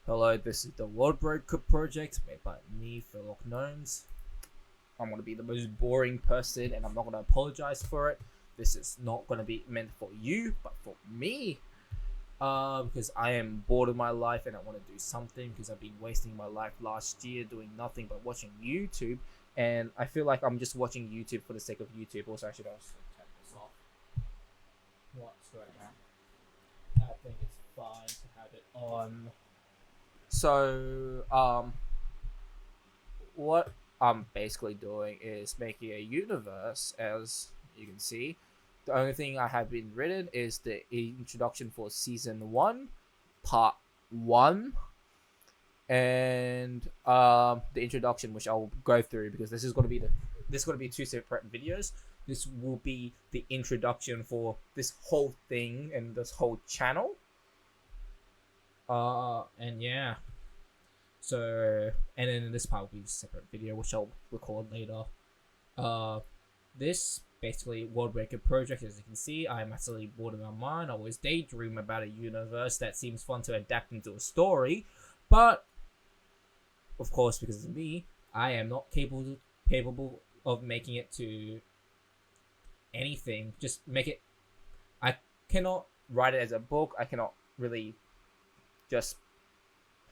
Hello, this is the World Breaker Project made by me, Philip Gnomes. I'm gonna be the most boring person and I'm not gonna apologize for it. This is not gonna be meant for you, but for me. Because I am bored of my life and I want to do something because I've been wasting my life last year doing nothing but watching YouTube. And I feel like I'm just watching YouTube for the sake of YouTube. Also, I should also turn this off. What's going on? I think it's fine to have it on. So, what I'm basically doing is making a universe, as you can see. The only thing I have been written is the introduction for season 1, part 1, and the introduction, which I'll go through because this is going to be two separate videos. This will be the introduction for this whole thing and this whole channel. And yeah. So, and then this part will be a separate video, which I'll record later. This basically World Breaker Project, as you can see, I'm absolutely bored of my mind. I always daydream about a universe that seems fun to adapt into a story, but of course, because of me, I am not capable of making it to anything. Just make it. I cannot write it as a book. I cannot really just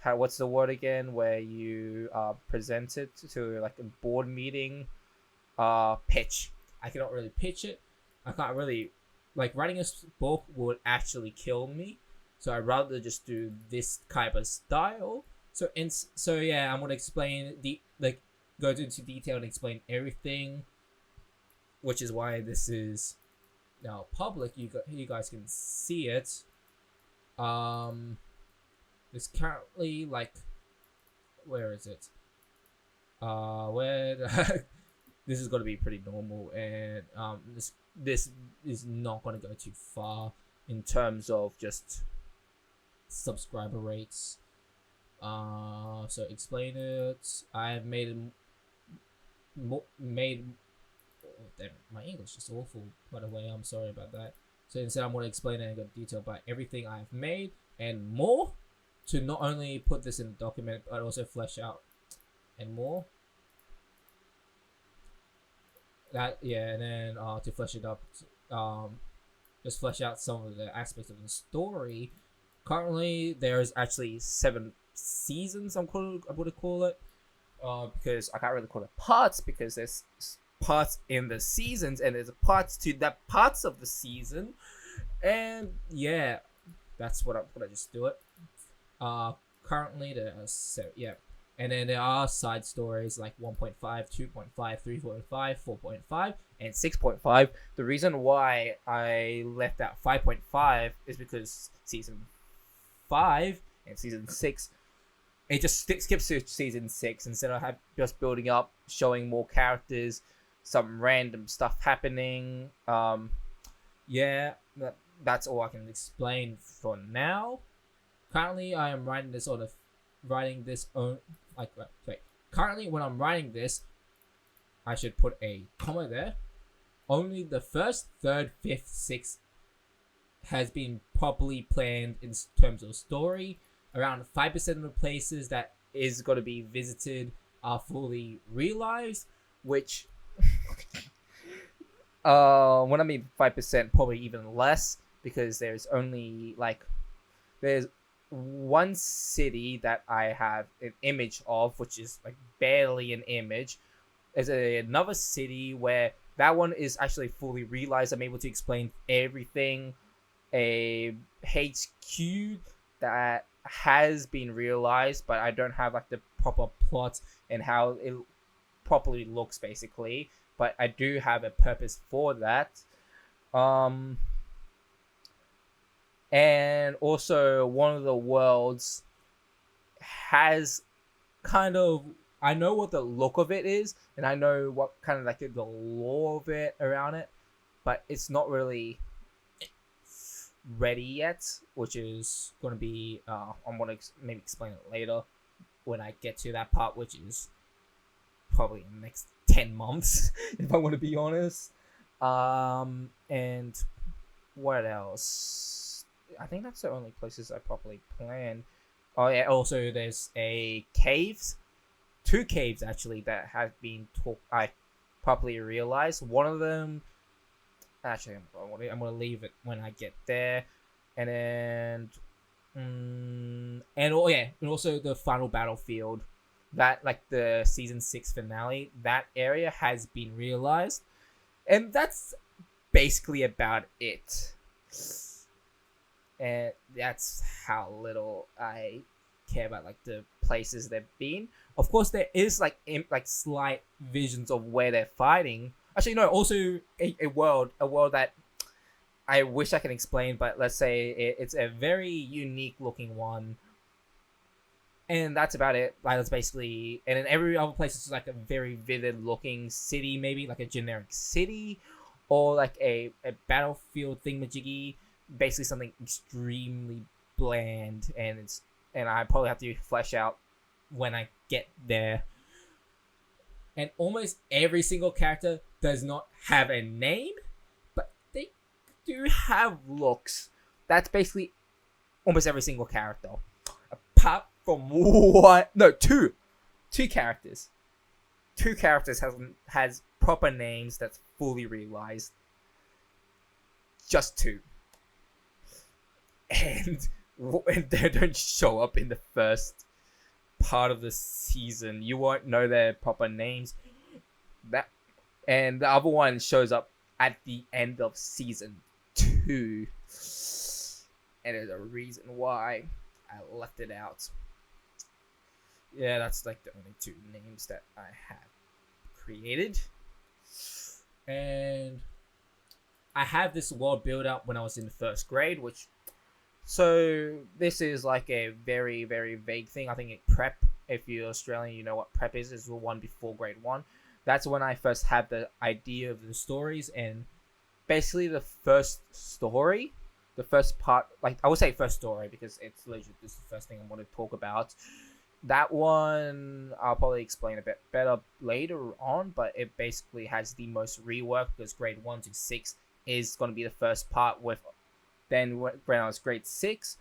what's the word again where you present it to like a board meeting pitch. I cannot really pitch it. I can't really like writing a book would actually kill me, so I'd rather just do this type of style. So yeah, I'm gonna explain go into detail and explain everything, which is why this is now public. You guys can see it. It's currently like, where is it? Where this is gonna be pretty normal, and this is not gonna go too far in terms of just subscriber rates. So explain it. I've made made. Oh, damn, my English is awful. By the way, I'm sorry about that. So instead, I'm gonna explain it in good detail about everything I've made and more, to not only put this in the document but also flesh out and more. That yeah, and then to flesh it up, just flesh out some of the aspects of the story. Currently, there's actually 7 seasons. I'm going to call it, because I can't really call it parts because there's parts in the seasons and there's parts to that parts of the season, and yeah, that's what I'm gonna just do it. Currently yeah, and then there are side stories like 1.5, 2.5, 3.5, 4.5, and 6.5. The reason why I left out 5.5 is because season 5 and season 6, it just skips to season 6 instead of just building up, showing more characters, some random stuff happening. Yeah, that's all I can explain for now. Currently, I am writing this currently, when I'm writing this, I should put a comma there. Only the first, third, fifth, sixth has been properly planned in terms of story. Around 5% of the places that is going to be visited are fully realized, which when I mean 5%, probably even less, because there's one city that I have an image of, which is like barely an image. There's another city where that one is actually fully realized. I'm able to explain everything. A HQ that has been realized, but I don't have like the proper plot and how it properly looks, basically. But I do have a purpose for that. And also one of the worlds has kind of, I know what the look of it is and I know what kind of like the lore of it around it, but it's not really ready yet, which is going to be I'm going to maybe explain it later when I get to that part, which is probably in the next 10 months if I want to be honest. And what else? I think that's the only places I properly planned. Oh yeah, also there's a caves, two caves actually that have been I properly realized. One of them, actually, I'm gonna leave it when I get there, and then, and oh yeah, and also the final battlefield, that like the season 6 finale, that area has been realized, and that's basically about it. And that's how little I care about like the places they've been. Of course, there is like like slight visions of where they're fighting. Actually, no. Also, a world that I wish I can explain, but let's say it's a very unique looking one, and that's about it. Like that's basically, and in every other place, it's like a very vivid looking city, maybe like a generic city, or like a battlefield thingamajiggy. Basically, something extremely bland, and I probably have to flesh out when I get there. And almost every single character does not have a name, but they do have looks. That's basically almost every single character, apart from one, no, two characters. Two characters has proper names that's fully realized. Just two, and they don't show up in the first part of the season. You won't know their proper names. That, and the other one shows up at the end of season 2, and there's a reason why I left it out. Yeah, that's like the only two names that I have created. And I have this world build up when I was in first grade, which, so this is like a very, very vague thing. I think prep, if you're Australian, you know what prep is the one before grade 1. That's when I first had the idea of the stories, and basically the first story, the first part, like I would say first story because it's legit, this is the first thing I want to talk about. That one I'll probably explain a bit better later on, but it basically has the most rework because grade 1 to 6 is going to be the first part. With then when I was grade 6,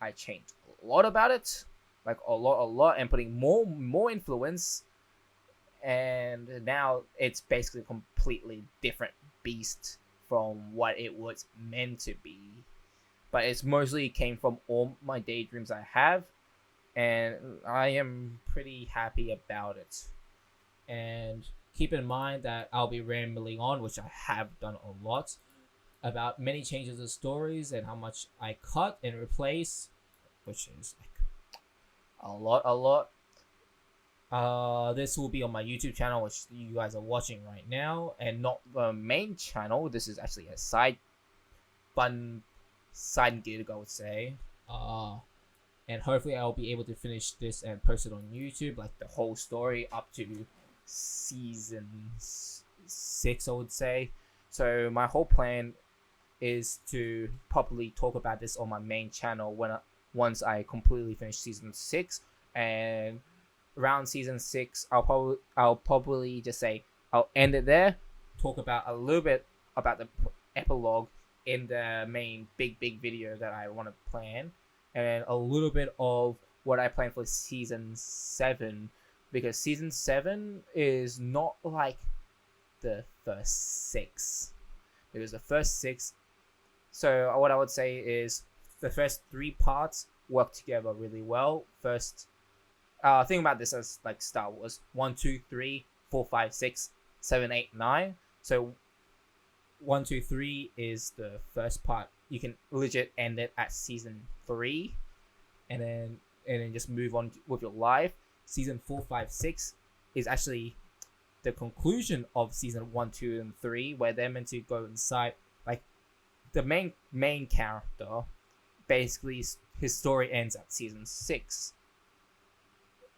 I changed a lot about it, like a lot, and putting more influence, and now it's basically a completely different beast from what it was meant to be. But it's mostly came from all my daydreams I have, and I am pretty happy about it. And keep in mind that I'll be rambling on, which I have done a lot, about many changes of stories and how much I cut and replace, which is like a lot. This will be on my YouTube channel, which you guys are watching right now, and not the main channel. This is actually a fun side gig, I would say. And hopefully I'll be able to finish this and post it on YouTube, like the whole story up to season 6, I would say. So my whole plan is to properly talk about this on my main channel once I completely finish season 6, and around season 6 I'll probably just say I'll end it there, talk about a little bit about the epilogue in the main big video that I want to plan, and a little bit of what I plan for season 7, because season 7 is not like the first 6, because the first 6, so what I would say is the first 3 parts work together really well. First, think about this as like Star Wars: 1, 2, 3, 4, 5, 6, 7, 8, 9. So 1, 2, 3 is the first part. You can legit end it at season 3, and then just move on with your life. Season 4, 5, 6 is actually the conclusion of season 1, 2, and 3, where they're meant to go inside. Like the main character, basically his story ends at season 6,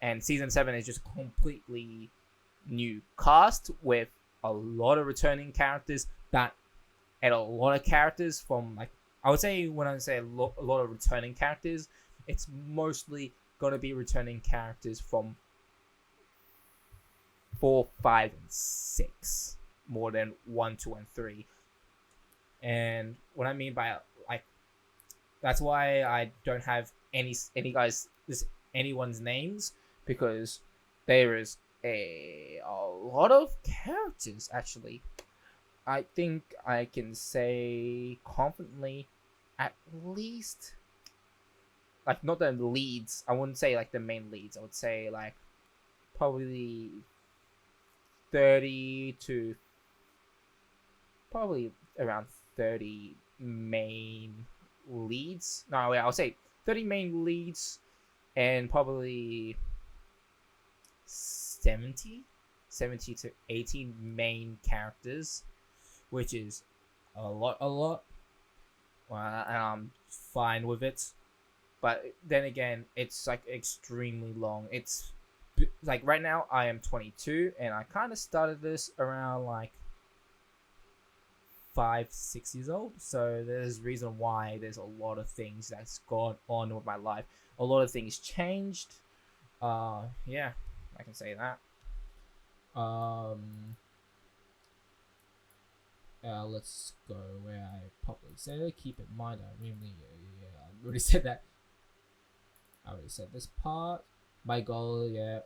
and season 7 is just completely new cast with a lot of returning characters, and a lot of characters from, like, I would say when I say a lot of returning characters, it's mostly gonna be returning characters from 4, 5, and 6 more than 1, 2, and 3. And what I mean by, like, that's why I don't have any guys this anyone's names because there is a lot of characters actually. I think I can say confidently at least, like, not the leads. I wouldn't say like the main leads. I would say like probably 30 to probably around 30 main leads. No, wait, I'll say 30 main leads and probably 70 to 80 main characters, which is a lot. And I'm fine with it. But then again, it's like extremely long. It's like right now I am 22 and I kind of started this around like 5-6 years old, so there's reason why there's a lot of things that's gone on with my life. A lot of things changed. Yeah, I can say that. Let's go where I probably said. Keep in mind, I already said that. I already said this part. My goal, yeah.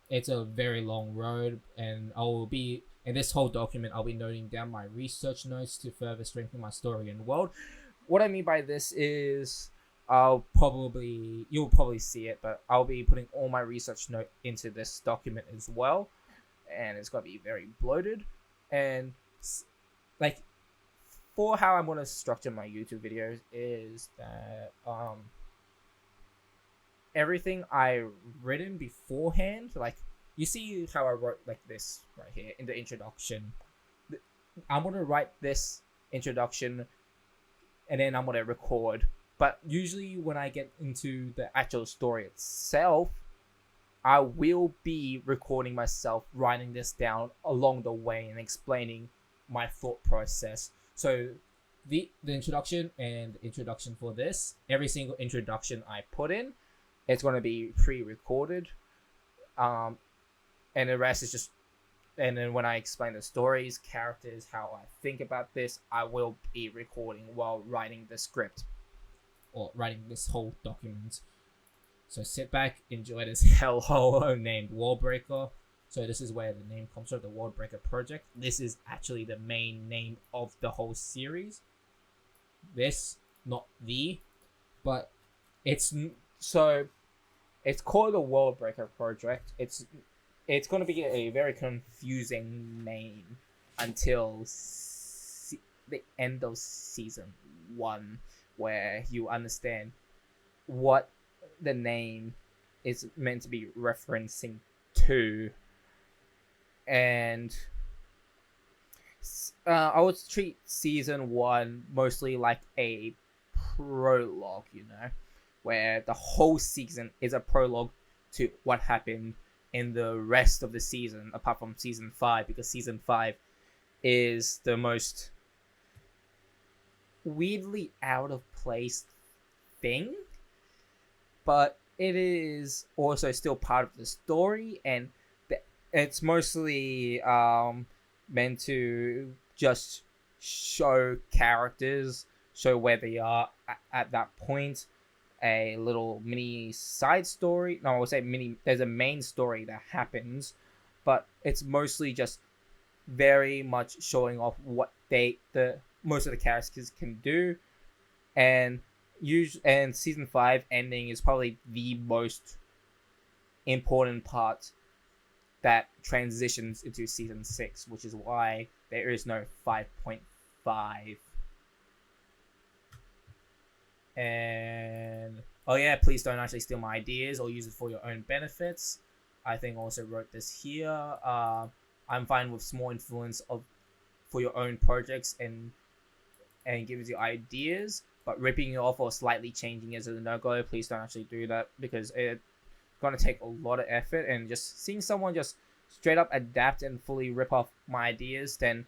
It's a very long road, and I will be in this whole document. I'll be noting down my research notes to further strengthen my story and world. What I mean by this is, you'll probably see it, but I'll be putting all my research note into this document as well, and it's gonna be very bloated, and like for how I'm gonna structure my YouTube videos is that everything I written beforehand, like you see how I wrote like this right here in the introduction. I'm gonna write this introduction and then I'm gonna record. But usually when I get into the actual story itself, I will be recording myself, writing this down along the way and explaining my thought process. So the introduction and the introduction for this, every single introduction I put in, it's going to be pre-recorded, and the rest is just, and then when I explain the stories, characters, how I think about this, I will be recording while writing the script or writing this whole document. So sit back, enjoy this hellhole named Worldbreaker. So this is where the name comes from, the Worldbreaker project. This is actually the main name of the whole series. This, not the, but it's so it's called the Worldbreaker project. It's going to be a very confusing name until the end of season 1, where you understand what the name is meant to be referencing to. And I would treat season 1 mostly like a prologue, where the whole season is a prologue to what happened in the rest of the season, apart from season 5, because season 5 is the most weirdly out of place thing, but it is also still part of the story, and it's mostly meant to just show characters, show where they are at that point. A little mini side story. No, I would say mini. There's a main story that happens, but it's mostly just very much showing off what most of the characters can do, and season 5 ending is probably the most important part that transitions into season 6, which is why there is no 5.5. And oh yeah, please don't actually steal my ideas or use it for your own benefits. I think I also wrote this here. I'm fine with small influence for your own projects and gives you ideas, but ripping it off or slightly changing it as a no-go. Please don't actually do that, because it's gonna take a lot of effort, and just seeing someone just straight up adapt and fully rip off my ideas, then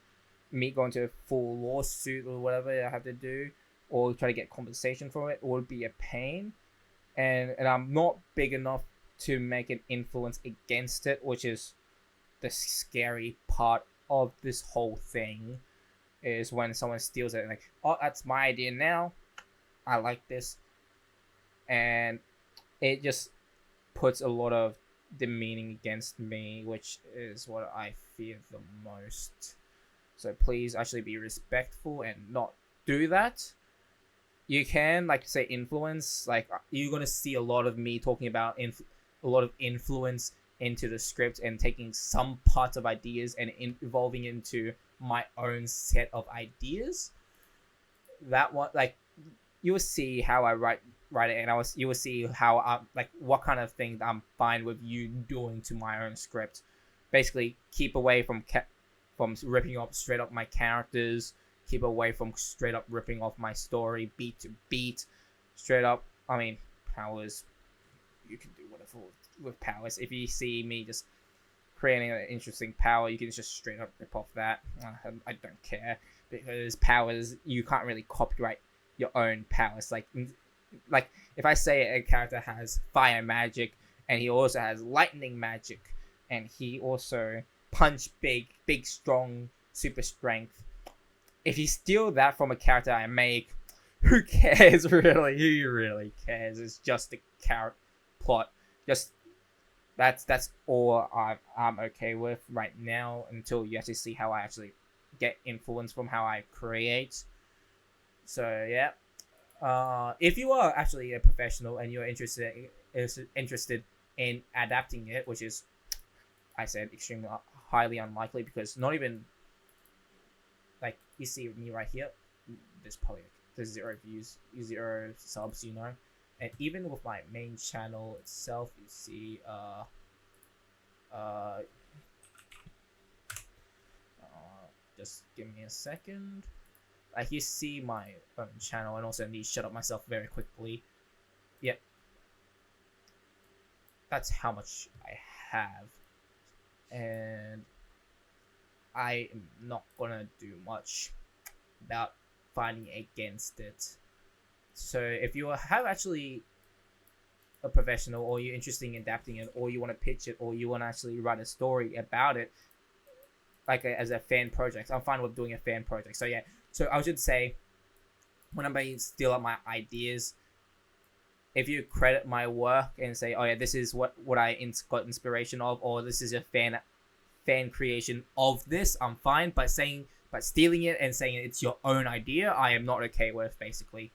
me going to a full lawsuit or whatever I have to do, or try to get compensation for it, would be a pain. And I'm not big enough to make an influence against it, which is the scary part of this whole thing, is when someone steals it and like, oh, that's my idea now, I like this. And it just puts a lot of demeaning against me, which is what I fear the most. So please actually be respectful and not do that. You can, like, say, influence. Like, you're gonna see a lot of me talking about a lot of influence into the script and taking some parts of ideas and evolving into my own set of ideas. That one, like, you will see how I write it, and you will see how like what kind of things I'm fine with you doing to my own script. Basically, keep away from ripping off straight up my characters. Keep away from straight up ripping off my story beat to beat. Straight up, I mean, powers. You can do whatever with powers. If you see me just creating an interesting power, you can just straight up rip off that. I don't care, because powers, you can't really copyright your own powers. Like if I say a character has fire magic and he also has lightning magic and he also punch big, strong, super strength. If you steal that from a character I make, who cares really? Who really cares? It's just a character plot. Just that's all I'm okay with right now, until you actually see how I actually get influence from how I create. So yeah, if you are actually a professional and you're interested in adapting it, which is, I said, extremely highly unlikely, because not even, like, you see me right here, there's 0 views, 0 subs, and even with my main channel itself, you see just give me a second. Like, you see my own channel, and also need to shut up myself very quickly. Yep. That's how much I have. And I am not gonna do much about fighting against it. So if you have actually a professional, or you're interested in adapting it, or you want to pitch it, or you want to actually write a story about it, like as a fan project, I'm fine with doing a fan project. So yeah, so I should say, when I steal up my ideas, if you credit my work and say, oh yeah, this is what I got inspiration of, or this is a fan creation of this, I'm fine. But stealing it and saying it's your own idea, I am not okay with, basically.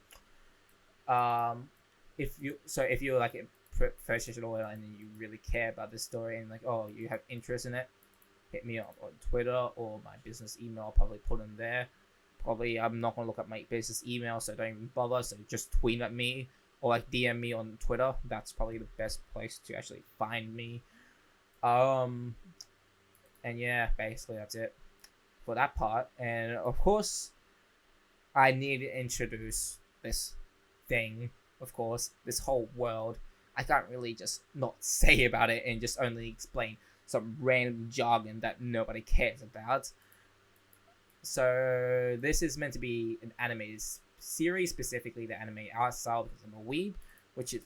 If you're like a professional and you really care about this story, and like, oh, you have interest in it, hit me up on Twitter or my business email. I'll probably put in there. Probably I'm not gonna look at my business email, so don't even bother. So just tweet at me or like DM me on Twitter. That's probably the best place to actually find me. And yeah, basically that's it for that part. And of course, I need to introduce this thing. Of course, this whole world. I can't really just not say about it and just only explain some random jargon that nobody cares about. So this is meant to be an animated series, specifically the anime art style, because I'm a weeb, which is,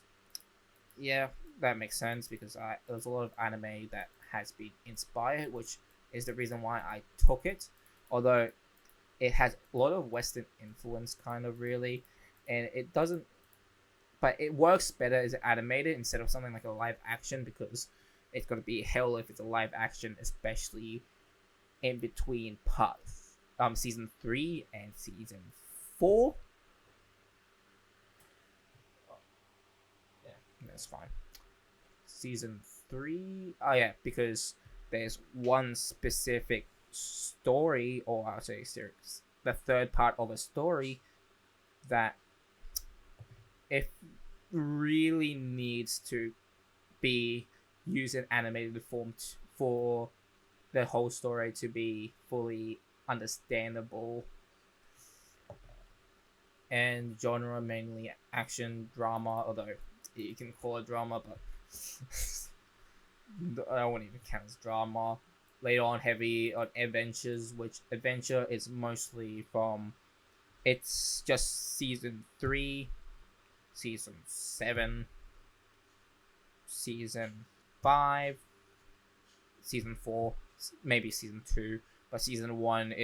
yeah, that makes sense, because there's a lot of anime that has been inspired, which is the reason why I took it. Although it has a lot of Western influence, kind of, really, and it doesn't, but it works better as animated instead of something like a live action, because it's gonna be hell if it's a live action, especially in between parts, season 3 and season 4. Yeah, that's fine. Season 3. Oh yeah, because there's one specific story, or I'll say series, the third part of a story, that it really needs to be used in animated form for the whole story to be fully understandable. And genre, mainly action drama, although you can call it drama, but I won't even count as drama. Later on, heavy on adventures, which adventure is mostly from, it's just season 3, season 7, season 5, season 4, maybe season 2, but season 1,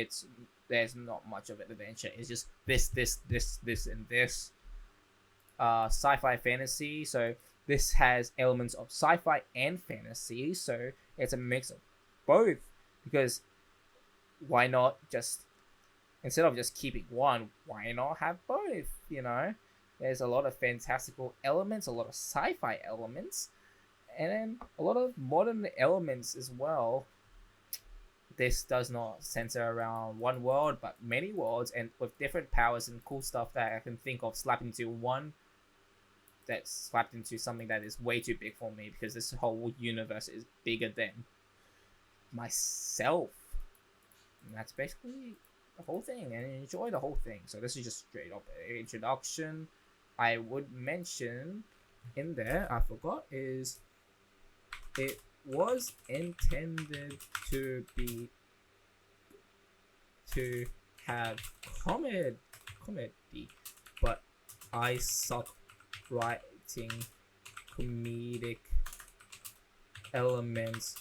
there's not much of an adventure. It's just this, and this. Sci-fi fantasy. So this has elements of sci-fi and fantasy, so it's a mix of both. Because why not just, instead of just keeping one, why not have both? You know, there's a lot of fantastical elements, a lot of sci-fi elements, and then a lot of modern elements as well. This does not center around one world, but many worlds, and with different powers and cool stuff that I can think of slapped into one, that's slapped into something that is way too big for me, because this whole universe is bigger than myself. And that's basically the whole thing, and enjoy the whole thing. So this is just straight up introduction. I would mention in there, I forgot, is it was intended to have comedy, but I suck writing comedic elements,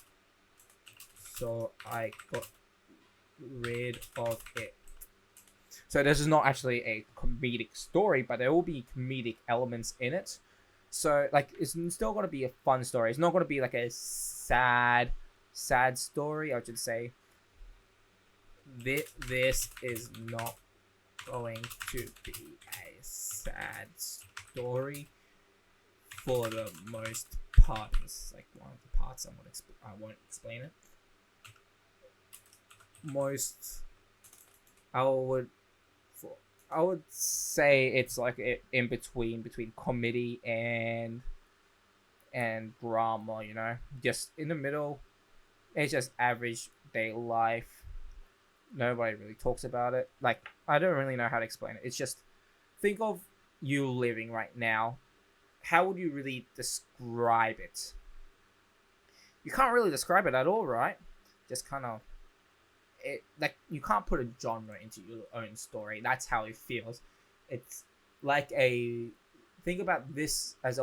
so I got rid of it. So this is not actually a comedic story, but there will be comedic elements in it. So like, it's still gonna be a fun story. It's not gonna be like a sad story, I should say. This is not going to be a sad story for the most part. This is like one of the parts I won't explain it. I would say it's like in between comedy and drama, you know, just in the middle. It's just average day life. Nobody really talks about it. Like, I don't really know how to explain it. It's just, think of you living right now. How would you really describe it? You can't really describe it at all, right? Just kind of, it, like, you can't put a genre into your own story. That's how it feels. It's like think about this as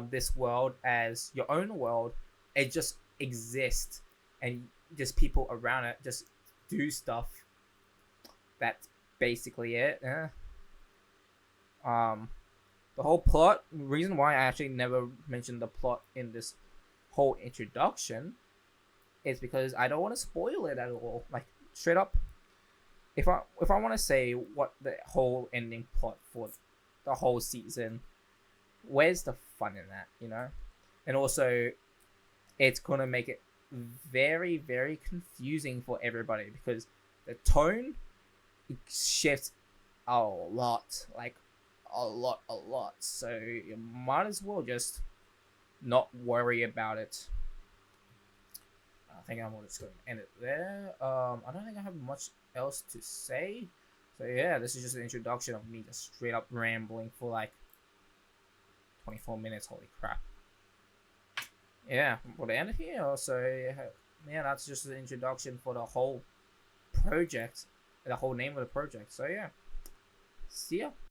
this world as your own world. It just exists, and just people around it just do stuff. That's basically it. Yeah. The whole plot, reason why I actually never mentioned the plot in this whole introduction is because I don't want to spoil it at all. Like, straight up, if I want to say what the whole ending plot for the whole season, where's the fun in that, you know? And also, it's gonna make it very, very confusing for everybody, because the tone shifts a lot, like a lot. So you might as well just not worry about it. I think I'm just going to end it there. I don't think I have much else to say. So yeah, this is just an introduction of me just straight up rambling for like 24 minutes. Holy crap. Yeah, we'll end it here. So yeah, that's just the introduction for the whole project, the whole name of the project. So yeah, see ya.